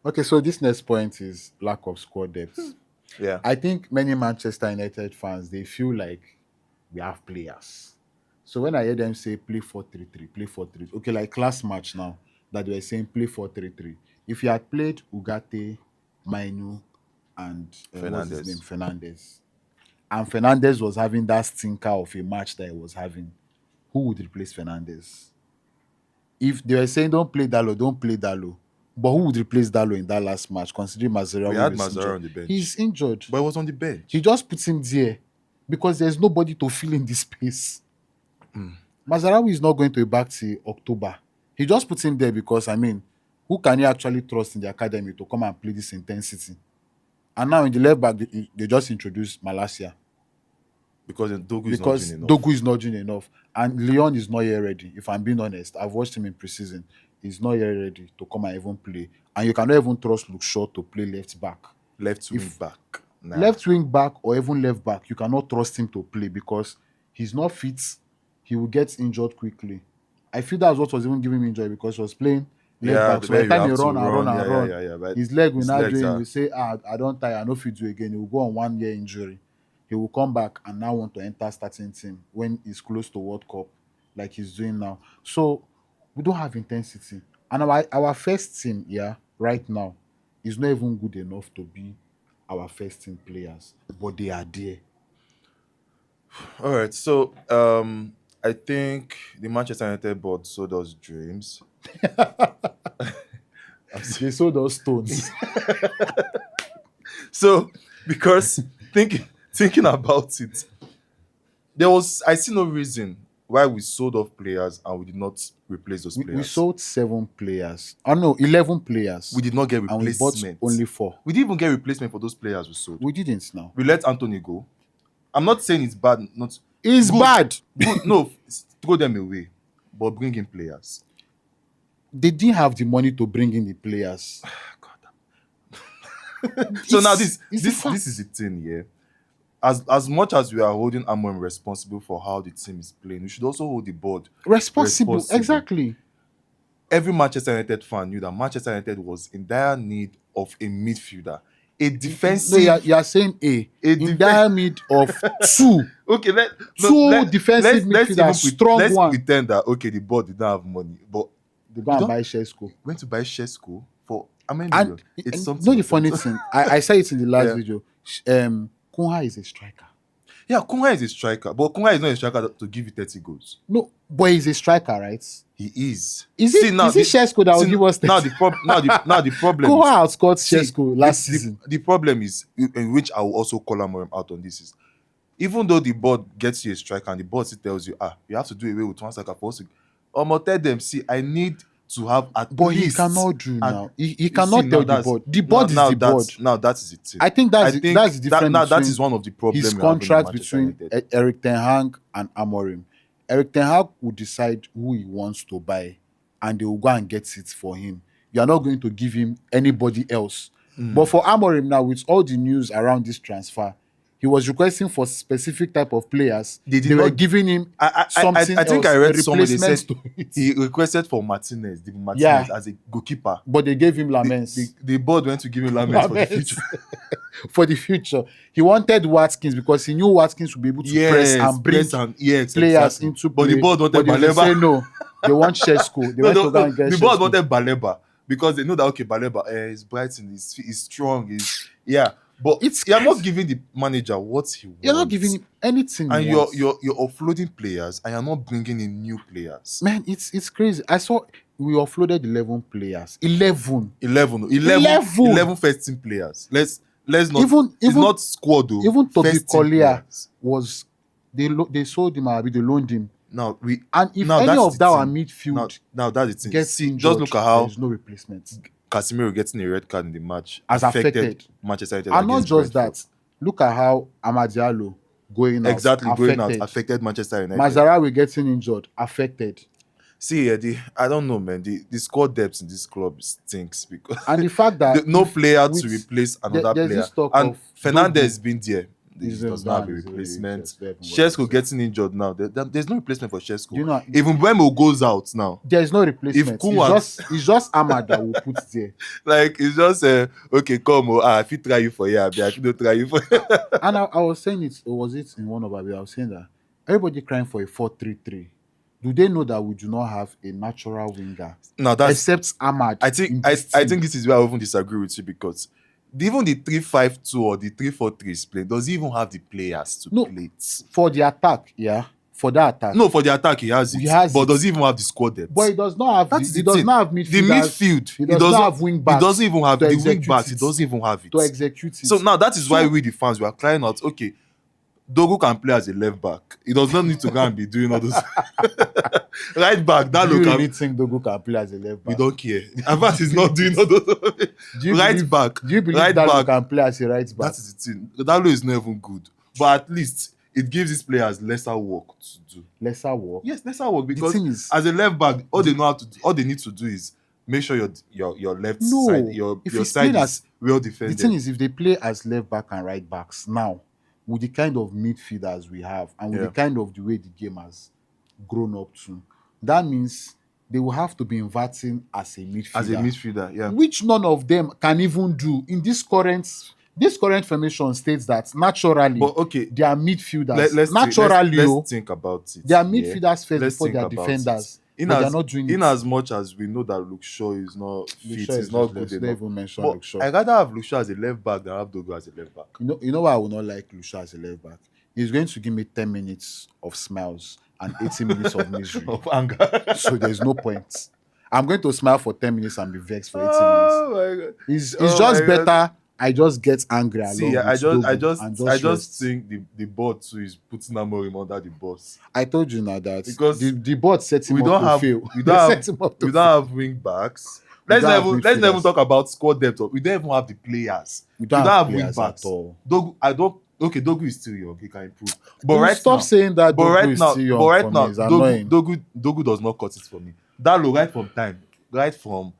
Okay, so this next point is lack of squad depth. Yeah. I think many Manchester United fans they feel like we have players. So when I hear them say play 4-3-3, play 4-3, okay, like class match now that they were saying play 4-3-3. If you had played Ugarte, Mainu, and what's his name, Fernandez. Fernandez, and Fernandez was having that stinker of a match that he was having, who would replace Fernandez? If they were saying don't play Dalo, but who would replace Dalo in that last match? Considering We Mazarawi had was Mazara injured, on the bench, he's injured. but he was on the He bench. just puts him there because there's nobody to fill in the space. Mazarawi is not going to be back till October. He just puts him there because who can he actually trust in the academy to come and play this intensity? And now in the left back, they just introduced Malasia Because Dogu is not doing because enough. Dogu is not doing enough, and Leon is not yet ready. If I'm being honest, I've watched him in preseason. He's not yet ready to come and even play, and you cannot even trust Luke Shaw to play left back. Left wing If back. Nah. left wing back or even left back, you cannot trust him to play because he's not fit. He will get injured quickly. I feel that's what was even giving me injury because he was playing left Yeah, back. So by where the you time he have to run and run run. and Yeah, yeah, run, yeah, yeah. But his leg will his not legs drain. He are will say, I don't tire, I no fit do again. He will go on 1 year injury. He will come back and now want to enter starting team when he's close to World Cup, like he's doing now. So we don't have intensity. And our first team, yeah, right now, is not even good enough to be our first team players, but they are there. all right. So I think the Manchester United board sold us dreams. I'm They sorry. sold us stones. So because thinking about it, I see no reason why we sold off players and we did not replace those We players. sold 7 players. Oh no, 11 We players. did not get And we bought replacement. only 4. We didn't even get replacement for those players we sold. We didn't now. We let Anthony go. I'm not saying it's bad, not It's good. bad. Good, no, throw them away, but bring in players. They didn't have the money to bring in the players. So now this It's a this fact. this is the thing, yeah. As much as we are holding Amon responsible for how the team is playing, we should also hold the board Responsible. responsible. Exactly. Every Manchester United fan knew that Manchester United was in dire need of a midfielder, a No, defensive, you are saying a in defense. dire need of two. Okay, no, Two defensive let's midfielders, even strong let's one. pretend that okay, the board did not have money, but They go you and don't buy Sheshko. went to buy Sheshko for how many And, million? It's and you know something the or funny 70. thing, I said it in the last Yeah. video. Kunha is a striker. Yeah, Kunha is a striker, but Kunha is not a striker to give you 30 goals. No, but he's a striker, right? He is. Is See it now, is it Sheshko that will give us now 30? now the problem Koha is outscored see Sheshko last season. the problem is in which I will also call Amorim out on this is even though the board gets you a striker and the board still tells you you have to do away with one striker for us to tell them see I need to have at But he least cannot do and now. He you see cannot now tell the that's board. The board is now the board. that is it. I think I think that's the that difference now that is between one of the his problems we're having in contract Manchester between United. Eric Ten Hag and Amorim. Eric Ten Hag will decide who he wants to buy, and they will go and get it for him. You are not going to give him anybody else. But for Amorim now, with all the news around this transfer, he was requesting for specific type of players. They did They were not. giving him something I think else, I a read somewhere they replacement said to it. he requested for Martinez, David Yeah, Martinez, as a goalkeeper. but they gave him The, Lamens. the board went to give him Lamens for the future. For the future. He wanted Watkins because he knew Watkins would be able to press Yes, and bring press and yes, players exactly. into But the play. board wanted But they say Baleba. no. They want Sheshko. They No, went no, to go no. and get The board Sheshko. wanted Baleba because they know that okay, Baleba is Brighton, is strong, is yeah. But It's you're not crazy. giving the manager what he wants. You're not giving him anything and he wants. you're offloading players and you're not bringing in new players. Man, it's crazy. I saw we offloaded 11 players. 11. 11 first team players. Let's not. Even It's not squad though. even Toby First team Collier players. was they sold him, or they loaned him. Now And if now any that's of the that our thing. midfield Now that's the thing. gets See, injured, just look at there how is no replacement. Casemiro getting a red card in the match Has affected. Manchester United And not against just Brentford. that, look at how Amad Diallo going out Exactly going out affected. affected Manchester United. Mazarawi getting injured affected. See, I don't know, man. The squad depth in this club stinks because And the fact that no player to with- replace another there's player. this talk And of Fernandez has been there. He He's does not have that a is really replacement. useless. Don't even worry Shesko yourself. getting injured now. There's no replacement for Do Shesko. you know? Even Buemo goes out now. There is no If replacement. It's Kunwa, just Ahmad that will put there. like, it's just okay, come, I fit try you for here, I fit not try you for. And I was saying it, or was it in one of our videos? I was saying that everybody crying for a 4-3-3. Do they know that we do not have a natural winger Now that's except Ahmad I think in I, this I team? think this is where I often disagree with you because even the 3-5-2 or the 3-4-3 is playing, does he even have the players to No, play it? for the attack, yeah, for that attack, No, for the attack he has he it, has but it. does he even have the squad But depth? he does not have That is he the does thing. not have The midfielders. midfield, He does not have wing he backs doesn't even have to the wing execute backs. He it. doesn't even have To it. execute So it. now that is why So we the fans we are crying out. Okay, Dogu can play as a left back. He does not need to go and be doing all those right back. That do you look, really think Dogu can play as a left we back? don't care. Do Avas you is not believe doing it? all those Do you right believe back. do you believe Right Dalo back. can play as a right back? That is the thing. Dalo is not even good, but at least it gives these players lesser work to do. Lesser work. Yes, lesser work The because thing is, as a left back, all they need to do is make sure your left side, no. If your he's side playing as is well the thing defended. is, if they play as left back and right backs now, with the kind of midfielders we have, and with the Yeah, kind of the way the game has grown up to, that means they will have to be inverting as a as a midfielder, midfielder. Yeah, which none of them can even do in this current formation states that naturally but okay, they are midfielders. Naturally, let's oh, think about it. they are Yeah, midfielders first let's before they think are about it. defenders, but they are not doing In it. as much as we know that Luke Shaw is not Luke fit, Shaw is is not good useless. Don't enough. even mention But Luke Shaw. I rather have Luke Shaw as a left back than have Dogo as a left back. You know why I will not like Lucia as a left back? He's going to give me 10 minutes of smiles and 80 minutes of misery. Of anger. So there's no point. I'm going to smile for 10 minutes and be vexed for 80 minutes. Oh my god. It's Oh my just god. better I just get angry See, along with Dogu and I just just rest. think the board too is putting Amorim under the bus I told you now that because the board set him we up don't to have fail. we They don't have set him up we to don't fail. have wing backs. We don't have Let's not even midfielders. talk about squad depth. We don't even have the players. We We don't don't have have wing players at backs. all. Dogu, I don't. Okay, Dogu is still young. He can improve. But Dude, right stop now, saying that Dogu is still young for me. It's annoying. Dogu does not cut it for me. Dalo right from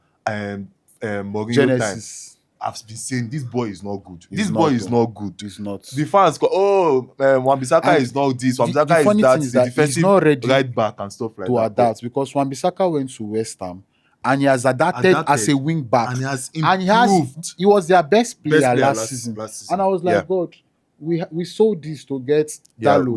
Mourinho time, Genesis I've been saying this boy is not good. is This boy not is though. not good. It's not. The fans go, Wan-Bissaka And is not this, the Wan-Bissaka is funny that, thing is the that he's defensive not ready right back and stuff like to that. But adapt because Wan-Bissaka went to West Ham and he has adapted as a wing back and he has and improved. he was their best player, Best player last season. last season. And I was Yeah. like, God, we sold this to get Yeah, Dalo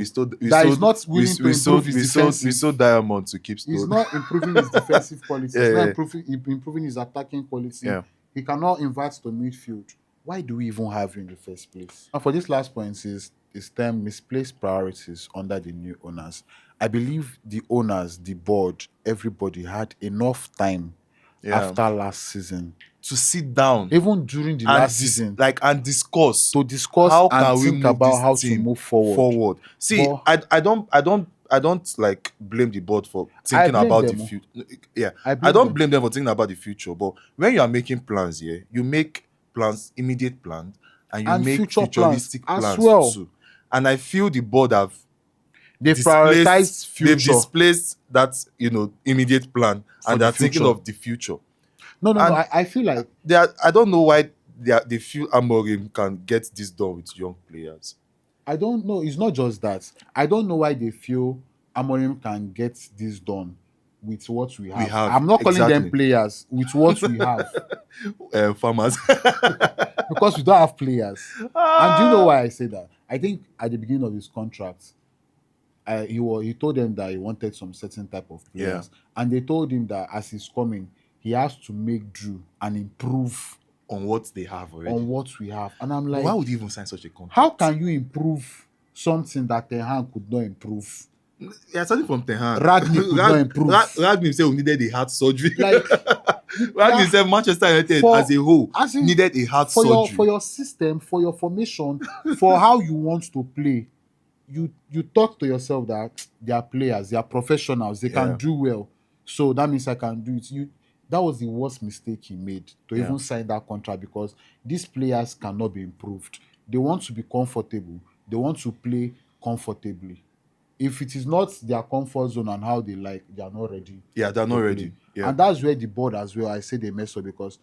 that is not willing to improve his defensive. we sold Diamond to keep He's Stone. not improving his defensive quality. Yeah, He's not yeah, improving his attacking quality. yeah. He cannot invert to midfield. Why do we even have you in the first place? And for this last point is term misplaced priorities under the new owners. I believe the owners, the board, everybody had enough time Yeah. after last season, To sit down even during the and last season, and discuss to discuss how and can we think move about this how to team move forward. See, But I don't like blame the board for I thinking blame about the them. future. Yeah, I I blame don't them. blame them for thinking about the future. But when you are making plans, yeah, you make plans, immediate plans, and you And make future plans futuristic as plans well. too. And I feel the board have They displaced prioritized they've future. displaced that immediate plan For and the they're thinking future. of the future. No. And I feel like I don't know why they feel Amorim can get this done with young players. I don't know. It's not just that. I don't know why they feel Amorim can get this done with what we have. have, I'm not calling them exactly. players with what we have Farmers. because we don't have players. And do you know why I say that? I think at the beginning of his contract, he told them that he wanted some certain type of players, and they told him that as he's coming, he has to make do and improve on what they have already. on what we have. And I'm like, Why would he even sign such a contract? how can you improve something that Ten Hag could not improve? Yeah, starting from Ten Hag. Ragnick could not improve. Ragnick said we needed a heart surgery. Like, Ragnick said Manchester United For- as a whole as in, needed a heart for surgery. your system, for your formation, for how you want to play, you talk to yourself that they are players, they are professionals, they Yeah. can do well. So that means I can do it. That was the worst mistake he made to Yeah. even sign that contract because these players cannot be improved. They want to be comfortable. They want to play comfortably. If it is not their comfort zone and how they like, they are not ready. Yeah, they're to not play. ready. Yeah. And that's where the board as well, I say they mess up because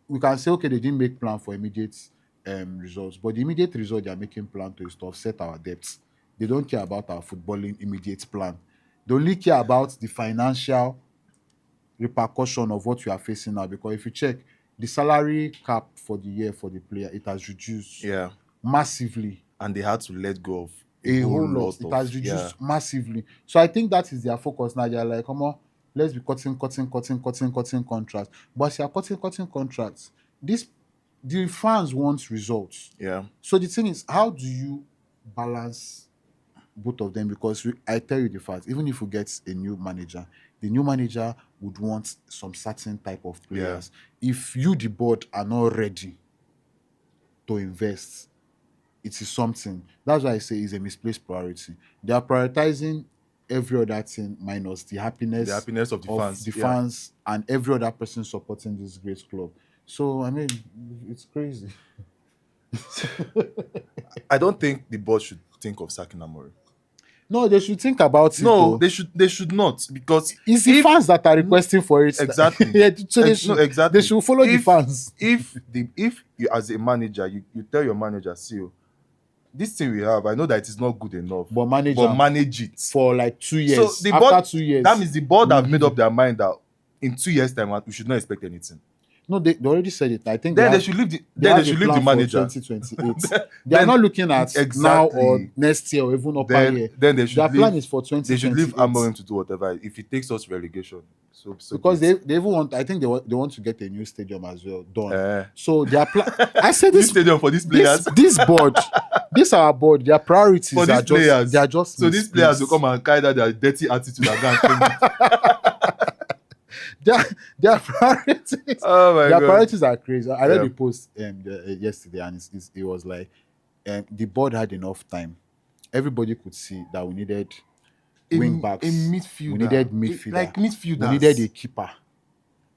we can say, okay, they didn't make plan for immediate results. But the immediate result they are making plan to is to offset our debts. They don't care about our footballing immediate plan. They only care about the financial repercussion of what we are facing now. Because if you check the salary cap for the year for the player, it has reduced Yeah. massively. And they had to let go of a A whole whole lot. lot It of, has yeah. reduced massively. So I think that is their focus now. They're like, come on, let's be cutting contracts. But as you're cutting contracts, this the fans want results. Yeah. So the thing is, how do you balance both of them? Because I tell you the fact, even if we get a new manager, the new manager would want some certain type of Yeah. players. If you, the board, are not ready to invest, it is something. That's why I say it's a misplaced priority. They are prioritizing every other thing minus the The happiness happiness of the of fans. the Yeah. fans and every other person supporting this great club. So I mean, it's crazy. I don't think the board should think of sacking Amorim. No, they should think about it No, though. they should not, because It's the if fans that are requesting for it. exactly. Yeah, so No, they exactly. should follow the fans. If you, as a manager, you tell your manager, see, oh, this thing we have, I know that it is not good enough, But manage but am manage it. for like 2 years. So the After board, 2 years, that means the board we'll have made give up their mind that in 2 years' time we should not expect anything. no, they already said it. I think Then they have, should leave the they then they have a should leave the plan for manager. 2028. They are Then not looking at now or exactly. next year or even upper Then year. then they Their should plan leave. is for They should leave 2028 Amorim to do whatever. If it takes us relegation, so because be it. they even want. I think they want to get a new stadium as well done. Eh. So their plan. I said This this stadium for these players. this board, this our board. Their priorities For are these just players. they are just So these players will misplaced. come and carry out their dirty attitude and go and claim it. Their priorities. Oh my Their god. priorities are crazy. I read Yeah. the post yesterday, and it was like the board had enough time. Everybody could see that we needed wing backs, in midfielder. we needed midfielder, Like midfielders. we needed a keeper.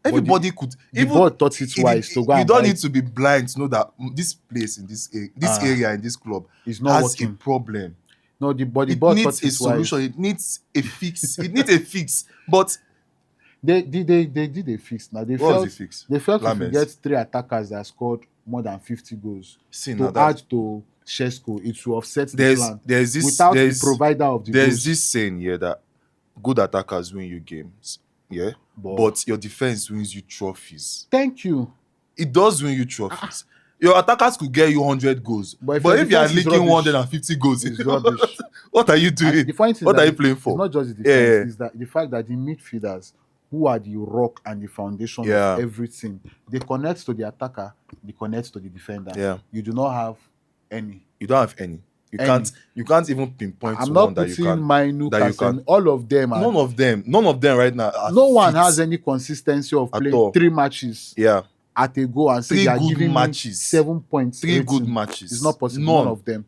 Everybody could. The Even board thought it wise to go you and don't buy. need to be blind to know that this place in this Ah, area in this club It's not has working. a problem. No, the board It thought needs a it wise. solution. It needs a fix. It needs a fix. But They did a fix. Now they what was felt the fix? they felt if you Lamens. get 3 attackers that scored more than 50 goals See, to now that add to Shesko, it will offset the there's plan there's this without there's the provider of the there's goals. this saying here that good attackers win you games. Yeah. But your defense wins you trophies. Thank you. It does win you trophies. Your attackers could get you 100 goals. But But if if your you are defense is leaking rubbish, 150 goals, it's rubbish. what are you And doing? the point is What that are you playing for? It's not just the defense, Yeah, yeah. it's that the fact that the midfielders, who are the rock and the foundation Yeah. of everything, they connect to the attacker, they connect to the defender. Yeah. You do not have any. You don't have any. You Any. can't even pinpoint I'm one not that you putting can. Mainu, that you Casemiro, can. all of them are. None of them right now are No one fit. has any consistency of At playing all. 3 matches Yeah. at a go and say 3 they are good giving matches. me 7 points. 3 good rating. matches. It's not possible. None. None of them.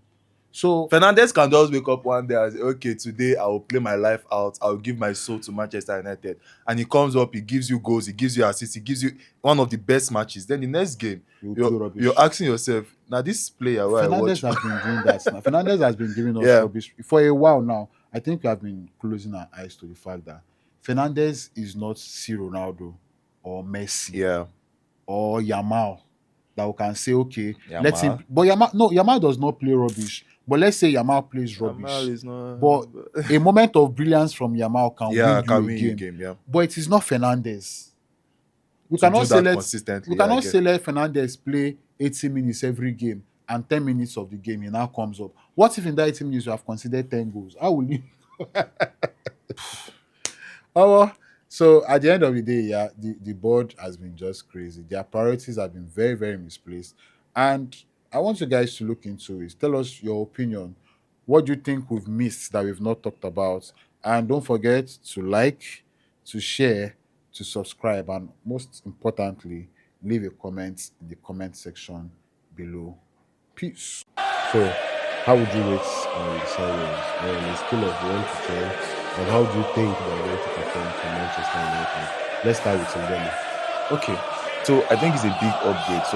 So Fernandez can just wake up one day and say, okay, today I will play my life out. I will give my soul to Manchester United. And he comes up, he gives you goals, he gives you assists, he gives you one of the best matches. Then the next game, you do rubbish. you're asking yourself, now this player where I Fernandez watch, has been doing that now. Fernandez has been giving us Yeah. rubbish for a while now. I think we have been closing our eyes to the fact that Fernandez is not C. Ronaldo or Messi yeah, or Yamal that we can say, okay, let Yamal. him. But Yamal does not play rubbish. But let's say Yamal plays rubbish. Yamal is not. But a moment of brilliance from Yamal can yeah, win can you win a you game. game. Yeah, But it is not Fernandez. We to cannot do say that let consistently. we yeah, I cannot get. say let Fernandez play 80 minutes every game and 10 minutes of the game he now comes up. What if in that 80 minutes you have considered 10 goals? How will you? Oh, so at the end of the day, yeah, the board has been just crazy. Their priorities have been very, very misplaced. And I want you guys to look into it. Tell us your opinion. What do you think we've missed that we've not talked about? And don't forget to like, to share, to subscribe, and most importantly, leave a comment in the comment section below. Peace. So, how would you rate the signings on a scale of 1 to 10? And how do you think they're going to perform for Manchester United? Let's start with Mbele. Okay, so I think it's a big upgrade. So